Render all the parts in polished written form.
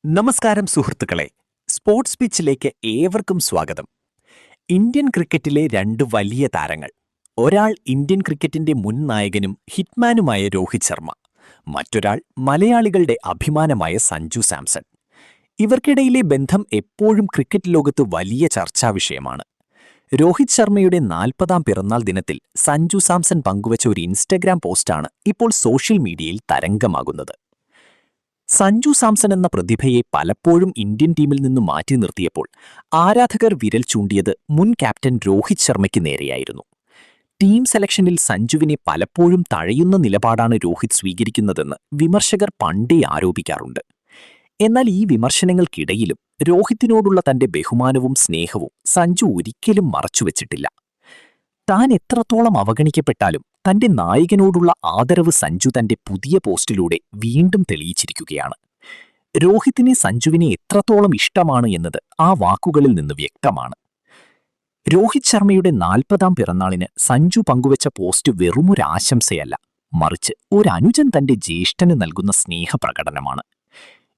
നമസ്കാരം സുഹൃത്തുക്കളെ, സ്പോർട്സ് പിച്ചിലേക്ക് ഏവർക്കും സ്വാഗതം. ഇന്ത്യൻ ക്രിക്കറ്റിലെ രണ്ട് വലിയ താരങ്ങൾ. ഒരാൾ ഇന്ത്യൻ ക്രിക്കറ്റിന്റെ മുൻ നായകനും ഹിറ്റ്മാനുമായ രോഹിത് ശർമ്മ, മറ്റൊരാൾ മലയാളികളുടെ അഭിമാനമായ സഞ്ജു സാംസൺ. ഇവർക്കിടയിലെ ബന്ധം എപ്പോഴും ക്രിക്കറ്റ് ലോകത്ത് വലിയ ചർച്ചാ വിഷയമാണ്. രോഹിത് ശർമ്മയുടെ 40ാം പിറന്നാൾ ദിനത്തിൽ സഞ്ജു സാംസൺ പങ്കുവച്ച ഒരു ഇൻസ്റ്റഗ്രാം പോസ്റ്റാണ് ഇപ്പോൾ സോഷ്യൽ മീഡിയയിൽ തരംഗമാകുന്നത്. സഞ്ജു സാംസൺ എന്ന പ്രതിഭയെ പലപ്പോഴും ഇന്ത്യൻ ടീമിൽ നിന്ന് മാറ്റി നിർത്തിയപ്പോൾ ആരാധകർ വിരൽ ചൂണ്ടിയത് മുൻ ക്യാപ്റ്റൻ രോഹിത് ശർമ്മയ്ക്ക് നേരെയായിരുന്നു. ടീം സെലക്ഷനിൽ സഞ്ജുവിനെ പലപ്പോഴും തഴയുന്ന നിലപാടാണ് രോഹിത് സ്വീകരിക്കുന്നതെന്ന് വിമർശകർ പണ്ടേ ആരോപിക്കാറുണ്ട്. എന്നാൽ ഈ വിമർശനങ്ങൾക്കിടയിലും രോഹിത്തിനോടുള്ള തന്റെ ബഹുമാനവും സ്നേഹവും സഞ്ജു ഒരിക്കലും മറച്ചുവെച്ചിട്ടില്ല. താൻ എത്രത്തോളം അവഗണിക്കപ്പെട്ടാലും തന്റെ നായകനോടുള്ള ആദരവ് സഞ്ജു തന്റെ പുതിയ പോസ്റ്റിലൂടെ വീണ്ടും തെളിയിച്ചിരിക്കുകയാണ്. രോഹിത്തിനെ സഞ്ജുവിനെ എത്രത്തോളം ഇഷ്ടമാണ് എന്നത് ആ വാക്കുകളിൽ നിന്ന് വ്യക്തമാണ്. രോഹിത് ശർമ്മയുടെ 40ാം പിറന്നാളിന് സഞ്ജു പങ്കുവച്ച പോസ്റ്റ് വെറുമൊരു ആശംസയല്ല, മറിച്ച് ഒരു അനുജൻ തന്റെ ജ്യേഷ്ഠന് നൽകുന്ന സ്നേഹപ്രകടനമാണ്.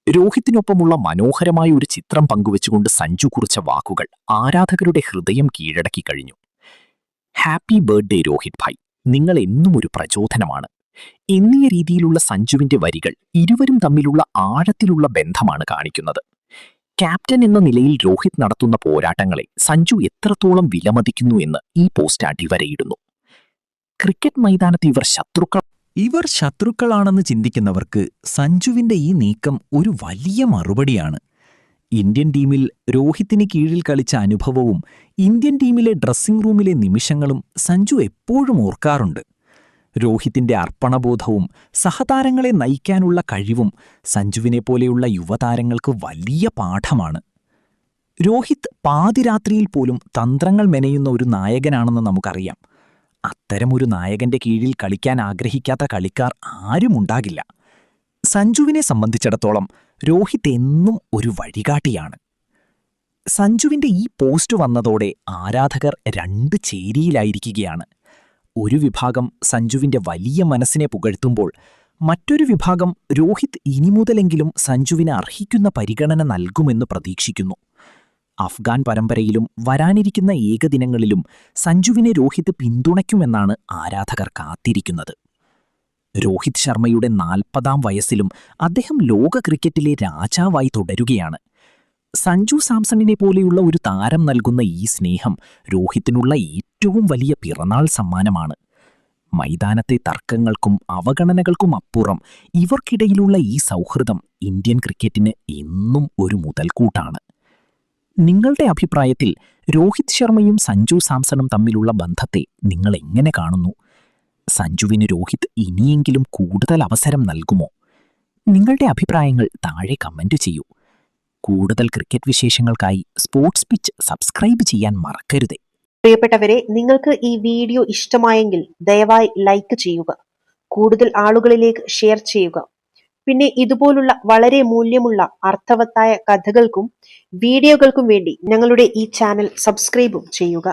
രോഹിത്തിനൊപ്പമുള്ള മനോഹരമായ ഒരു ചിത്രം പങ്കുവച്ചുകൊണ്ട് സഞ്ജു കുറിച്ച വാക്കുകൾ ആരാധകരുടെ ഹൃദയം കീഴടക്കി കഴിഞ്ഞു. ഹാപ്പി ബർത്ത്ഡേ രോഹിത് ഭായ്, നിങ്ങൾ എന്നും ഒരു പ്രചോദനമാണ് എന്നീ രീതിയിലുള്ള സഞ്ജുവിന്റെ വരികൾ ഇരുവരും തമ്മിലുള്ള ആഴത്തിലുള്ള ബന്ധമാണ് കാണിക്കുന്നത്. ക്യാപ്റ്റൻ എന്ന നിലയിൽ രോഹിത് നടത്തുന്ന പോരാട്ടങ്ങളെ സഞ്ജു എത്രത്തോളം വിലമതിക്കുന്നു എന്ന് ഈ പോസ്റ്റ് അടിവരയിടുന്നു. ക്രിക്കറ്റ് മൈതാനത്ത് ഇവർ ശത്രുക്കളാണെന്ന് ചിന്തിക്കുന്നവർക്ക് സഞ്ജുവിന്റെ ഈ നീക്കം ഒരു വലിയ മറുപടിയാണ്. ഇന്ത്യൻ ടീമിൽ രോഹിത്തിന് കീഴിൽ കളിച്ച അനുഭവവും ഇന്ത്യൻ ടീമിലെ ഡ്രസ്സിംഗ് റൂമിലെ നിമിഷങ്ങളും സഞ്ജു എപ്പോഴും ഓർക്കാറുണ്ട്. രോഹിത്തിന്റെ അർപ്പണബോധവും സഹതാരങ്ങളെ നയിക്കാനുള്ള കഴിവും സഞ്ജുവിനെപ്പോലെയുള്ള യുവതാരങ്ങൾക്ക് വലിയ പാഠമാണ്. രോഹിത് പാതിരാത്രിയിൽ പോലും തന്ത്രങ്ങൾ മെനയുന്ന ഒരു നായകനാണെന്ന് നമുക്കറിയാം. അത്തരമൊരു നായകന്റെ കീഴിൽ കളിക്കാൻ ആഗ്രഹിക്കാത്ത കളിക്കാർ ആരുമുണ്ടാകില്ല. സഞ്ജുവിനെ സംബന്ധിച്ചിടത്തോളം രോഹിത് എന്നും ഒരു വഴികാട്ടിയാണ്. സഞ്ജുവിന്റെ ഈ പോസ്റ്റ് വന്നതോടെ ആരാധകർ രണ്ട് ചേരിയിലായിരിക്കുകയാണ്. ഒരു വിഭാഗം സഞ്ജുവിന്റെ വലിയ മനസ്സിനെ പുകഴ്ത്തുമ്പോൾ മറ്റൊരു വിഭാഗം രോഹിത് ഇനി മുതലെങ്കിലും സഞ്ജുവിന് അർഹിക്കുന്ന പരിഗണന നൽകുമെന്ന് പ്രതീക്ഷിക്കുന്നു. അഫ്ഗാൻ പരമ്പരയിലും വരാനിരിക്കുന്ന ഏകദിനങ്ങളിലും സഞ്ജുവിനെ രോഹിത് പിന്തുണയ്ക്കുമെന്നാണ് ആരാധകർ കാത്തിരിക്കുന്നത്. രോഹിത് ശർമ്മയുടെ 40ാം വയസ്സിലും അദ്ദേഹം ലോക ക്രിക്കറ്റിലെ രാജാവായി തുടരുകയാണ്. സഞ്ജു സാംസണിനെ പോലെയുള്ള ഒരു താരം നൽകുന്ന ഈ സ്നേഹം രോഹിത്തിനുള്ള ഏറ്റവും വലിയ പിറന്നാൾ സമ്മാനമാണ്. മൈതാനത്തെ തർക്കങ്ങൾക്കും അവഗണനകൾക്കും അപ്പുറം ഇവർക്കിടയിലുള്ള ഈ സൗഹൃദം ഇന്ത്യൻ ക്രിക്കറ്റിന് എന്നും ഒരു മുതൽക്കൂട്ടാണ്. നിങ്ങളുടെ അഭിപ്രായത്തിൽ രോഹിത് ശർമ്മയും സഞ്ജു സാംസണും തമ്മിലുള്ള ബന്ധത്തെ നിങ്ങൾ എങ്ങനെ കാണുന്നു? സഞ്ജുവിന് രോഹിത് ഇനിയെങ്കിലും കൂടുതൽ അവസരം നൽകുമോ? നിങ്ങളുടെ അഭിപ്രായങ്ങൾ താഴെ കമന്റ് ചെയ്യൂ. കൂടുതൽ ക്രിക്കറ്റ് വിശേഷങ്ങൾക്കായി സ്പോർട്സ് പിച്ച് സബ്സ്ക്രൈബ് ചെയ്യാൻ മറക്കരുതേ. പ്രിയപ്പെട്ടവരെ, നിങ്ങൾക്ക് ഈ വീഡിയോ ഇഷ്ടമായെങ്കിൽ ദയവായി ലൈക്ക് ചെയ്യുക, കൂടുതൽ ആളുകളിലേക്ക് ഷെയർ ചെയ്യുക. പിന്നെ ഇതുപോലുള്ള വളരെ മൂല്യമുള്ള അർത്ഥവത്തായ കഥകൾക്കും വീഡിയോകൾക്കും വേണ്ടി ഞങ്ങളുടെ ഈ ചാനൽ സബ്സ്ക്രൈബും ചെയ്യുക.